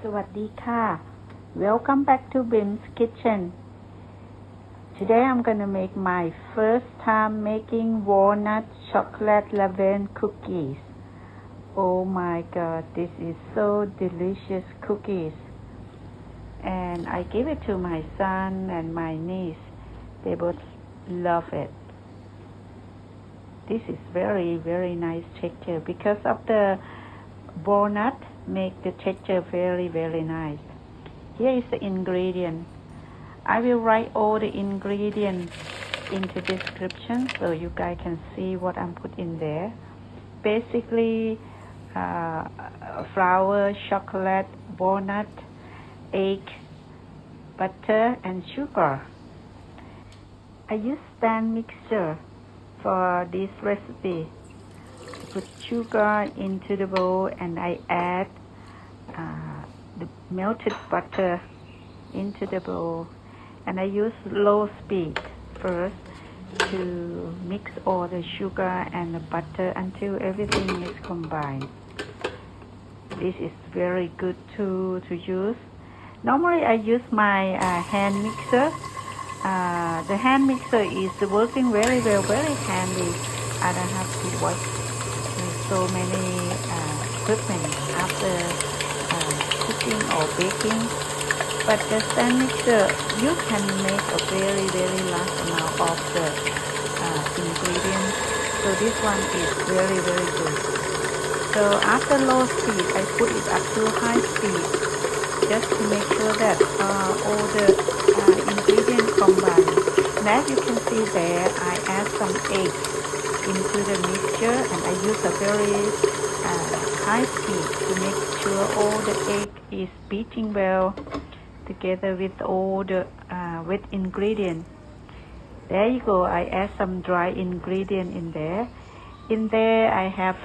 สวัสดีค่ะ Welcome back to Bim's Kitchen. Today I'm gonna make my first time making walnut chocolate levain cookies. Oh my god, this is so delicious cookies. And I gave it to my son and my niece. They both love it. This is very nice texture because of the walnut make the texture very nice. Here is the ingredient. I will write all the ingredients into description so you guys can see what I'm put in there. Basically, flour, chocolate, walnut, egg, butter, and sugar. I use stand mixer for this recipe. Put sugar into the bowl and I add the melted butter into the bowl, and I use low speed first to mix all the sugar and the butter until everything is combined. This is very good to use. Normally I use my hand mixer. The hand mixer is working very well, very handy. I don't have to wash so many equipment after cooking or baking. But the stand mixer, you can make a very large amount of the ingredients. So this one is very good. So after low speed, I put it up to high speed just to make sure that all the ingredients combine. And as you can see there, I add some eggs into the mixture, and I use a very high speed to make sure all the egg is beating well together with all the wet ingredient. There you go. I add some dry ingredient in there. In there I have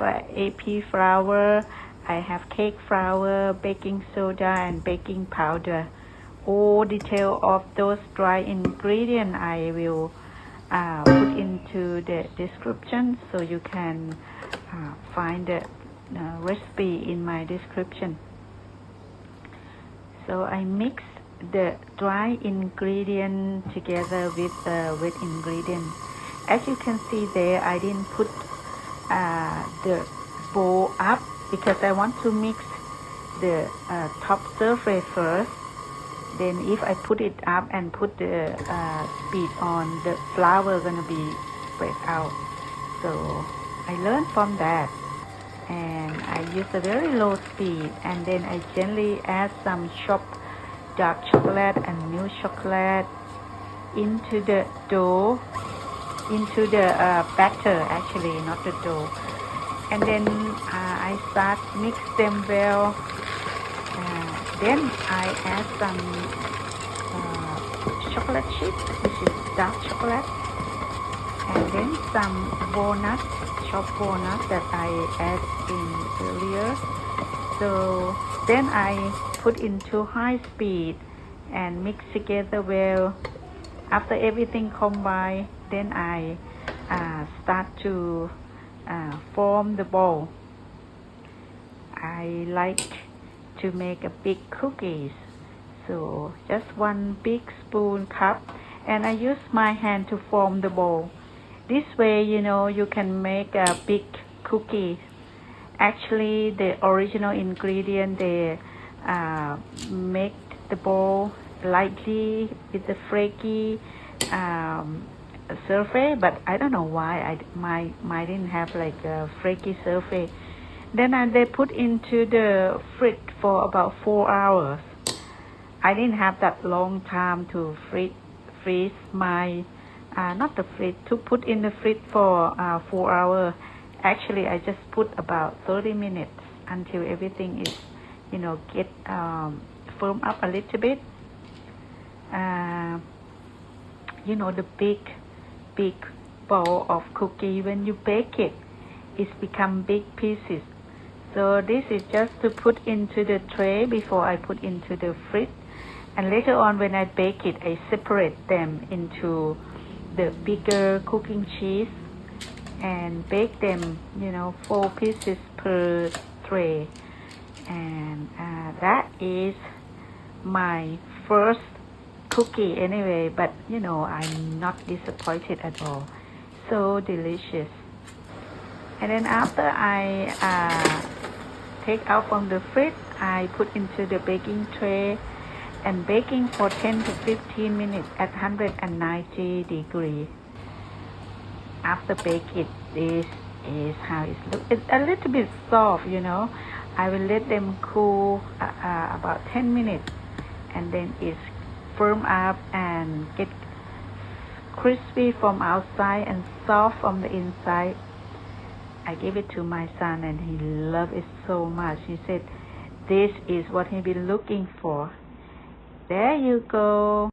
AP flour, I have cake flour, baking soda, and baking powder. All detail of those dry ingredient I will put into the description, so you can find the recipe in my description. So I mix the dry ingredient together with the wet ingredient. As you can see there, I didn't put the bowl up because I want to mix the top surface first. Then if I put it up and put the speed on, the flour gonna be spread out. So I learned from that, and I use a very low speed, and then I gently add some chopped dark chocolate and milk chocolate into the dough, into the batter, actually not the dough. And then I start mix them well. Then I add some chocolate chip, which is dark chocolate, and then some walnut, chopped walnut that I add in earlier. So then I put into high speed and mix together well. After everything combined, then I start to form the ball. I like to make a big cookies, so just one big spoon cup, and I use my hand to form the ball. This way, you can make a big cookie. Actually, the original ingredient, they make the ball lightly with the flaky surface, but I don't know why my didn't have like a flaky surface. Then they put into the fridge for about 4 hours. I didn't have that long time to freeze my not the fridge, to put in the fridge for 4 hours. Actually, I just put about 30 minutes until everything is get firm up a little bit. The big ball of cookie, when you bake it, it's become big pieces. So this is just to put into the tray before I put into the fridge, and later on when I bake it, I separate them into the bigger cooking sheets and bake them 4 pieces per tray. And that is my first cookie anyway, but you know, I'm not disappointed at all. So delicious. And then after I take out from the fridge, I put into the baking tray and baking for 10 to 15 minutes at 190 degrees. After bake it, this is how it looks. It's a little bit soft, you know. I will let them cool about 10 minutes, and then it's firm up and get crispy from outside and soft from the inside. I gave it to my son and he loved it so much. He said this is what he's been looking for. There you go.